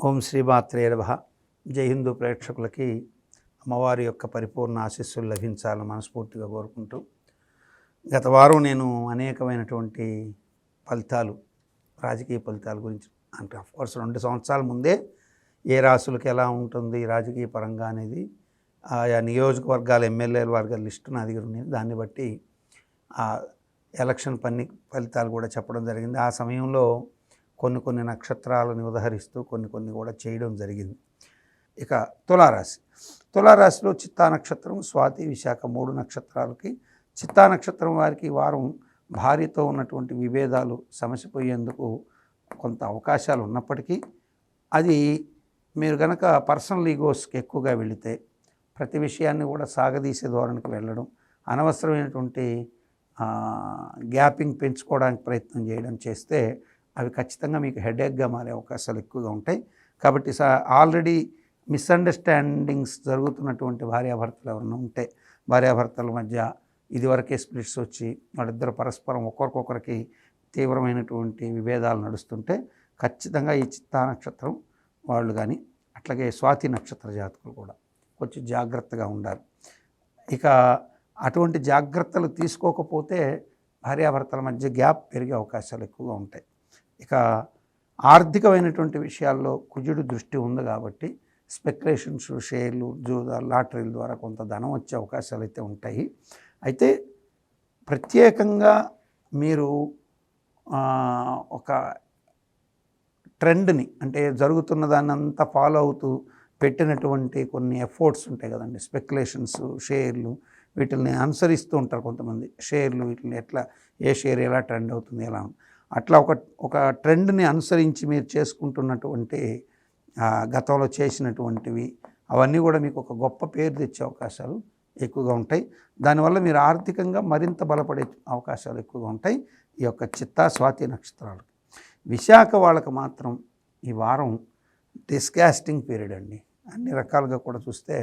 ఓం శ్రీమాత్రే నమః. జై హిందూ ప్రేక్షకులకి అమ్మవారి యొక్క పరిపూర్ణ ఆశీస్సులు లభించాలని మనస్ఫూర్తిగా కోరుకుంటూ, గత వారం నేను అనేకమైనటువంటి ఫలితాలు, రాజకీయ ఫలితాల గురించి అంటే ఆఫ్కోర్స్ 2 సంవత్సరాల ముందే ఏ రాశులకు ఎలా ఉంటుంది రాజకీయ పరంగా అనేది ఆయా నియోజకవర్గాల ఎమ్మెల్యేల వర్గాల లిస్టు నా దగ్గర ఉంది. దాన్ని బట్టి ఆ ఎలక్షన్ ఫలితాలు కూడా చెప్పడం జరిగింది. ఆ సమయంలో కొన్ని నక్షత్రాలను ఉదహరిస్తూ కొన్ని కూడా చేయడం జరిగింది. ఇక తులారాశిలో చిత్తా నక్షత్రం, స్వాతి, విశాఖ 3 నక్షత్రాలకి, చిత్తా నక్షత్రం వారికి ఈ వారం భార్యతో ఉన్నటువంటి విభేదాలు సమసిపోయేందుకు కొంత అవకాశాలు ఉన్నప్పటికీ, అది మీరు కనుక పర్సనల్ ఈగోస్కి ఎక్కువగా వెళితే, ప్రతి విషయాన్ని కూడా సాగదీసే ధోరణికి వెళ్ళడం, అనవసరమైనటువంటి గ్యాపింగ్ పెంచుకోవడానికి ప్రయత్నం చేయడం చేస్తే అవి ఖచ్చితంగా మీకు హెడేక్గా మారే అవకాశాలు ఎక్కువగా ఉంటాయి. కాబట్టి ఆల్రెడీ మిస్అండర్స్టాండింగ్స్ జరుగుతున్నటువంటి భార్యాభర్తలు ఎవరైనా ఉంటే, భార్యాభర్తల మధ్య ఇదివరకే స్ప్లిట్స్ వచ్చి వాళ్ళిద్దరు పరస్పరం ఒకరికొకరికి తీవ్రమైనటువంటి విభేదాలు నడుస్తుంటే ఖచ్చితంగా ఈ చిత్తా నక్షత్రం వాళ్ళు కానీ, అట్లాగే స్వాతి నక్షత్ర జాతకులు కూడా కొంచెం జాగ్రత్తగా ఉండాలి. ఇక అటువంటి జాగ్రత్తలు తీసుకోకపోతే భార్యాభర్తల మధ్య గ్యాప్ పెరిగే అవకాశాలు ఎక్కువగా ఉంటాయి. ఇక ఆర్థికమైనటువంటి విషయాల్లో కుజుడు దృష్టి ఉంది కాబట్టి స్పెక్యులేషన్స్, షేర్లు, జూదాలు, లాటరీల ద్వారా కొంత ధనం వచ్చే అవకాశాలు అయితే ఉంటాయి. అయితే ప్రత్యేకంగా మీరు ఒక ట్రెండ్ని, అంటే జరుగుతున్న దాన్ని అంతా ఫాలో అవుతూ పెట్టినటువంటి కొన్ని ఎఫర్ట్స్ ఉంటాయి కదండి, స్పెక్యులేషన్స్, షేర్లు, వీటిని అనుసరిస్తూ ఉంటారు కొంతమంది. షేర్లు వీటిని ఎట్లా, ఏ షేర్ ఎలా ట్రెండ్ అవుతుంది, ఎలా అట్లా ఒక ట్రెండ్ని అనుసరించి మీరు చేసుకుంటున్నటువంటి గతంలో చేసినటువంటివి అవన్నీ కూడా మీకు ఒక గొప్ప పేరు తెచ్చే అవకాశాలు ఎక్కువగా ఉంటాయి. దానివల్ల మీరు ఆర్థికంగా మరింత బలపడే అవకాశాలు ఎక్కువగా ఉంటాయి ఈ యొక్క చిత్తా, స్వాతి నక్షత్రాలు. విశాఖ వాళ్ళకి మాత్రం ఈ వారం డిస్కాస్టింగ్ పీరియడ్ అండి. అన్ని రకాలుగా కూడా చూస్తే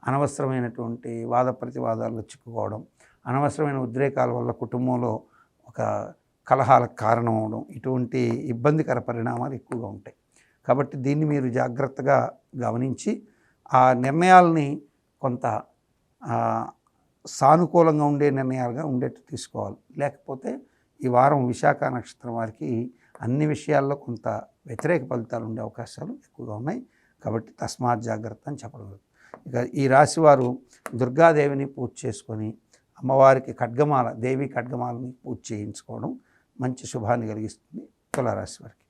అనవసరమైనటువంటి వాద ప్రతివాదాలు చిక్కుకోవడం, అనవసరమైన ఉద్రేకాల వల్ల కుటుంబంలో ఒక కలహాలకు కారణం అవడం, ఇటువంటి ఇబ్బందికర పరిణామాలు ఎక్కువగా ఉంటాయి. కాబట్టి దీన్ని మీరు జాగ్రత్తగా గమనించి ఆ నిర్ణయాలని కొంత సానుకూలంగా ఉండే నిర్ణయాలుగా ఉండేట్టు తీసుకోవాలి. లేకపోతే ఈ వారం విశాఖ నక్షత్రం వారికి అన్ని విషయాల్లో కొంత వ్యతిరేక ఫలితాలు ఉండే అవకాశాలు ఎక్కువగా ఉన్నాయి. కాబట్టి తస్మాత్ జాగ్రత్త అని చెప్పడం. ఇక ఈ రాశివారు దుర్గాదేవిని పూజ చేసుకొని అమ్మవారికి దేవీ ఖడ్గమాలని పూజ చేయించుకోవడం మంచి శుభాన్ని కలిగిస్తుంది తులారాశి వారికి.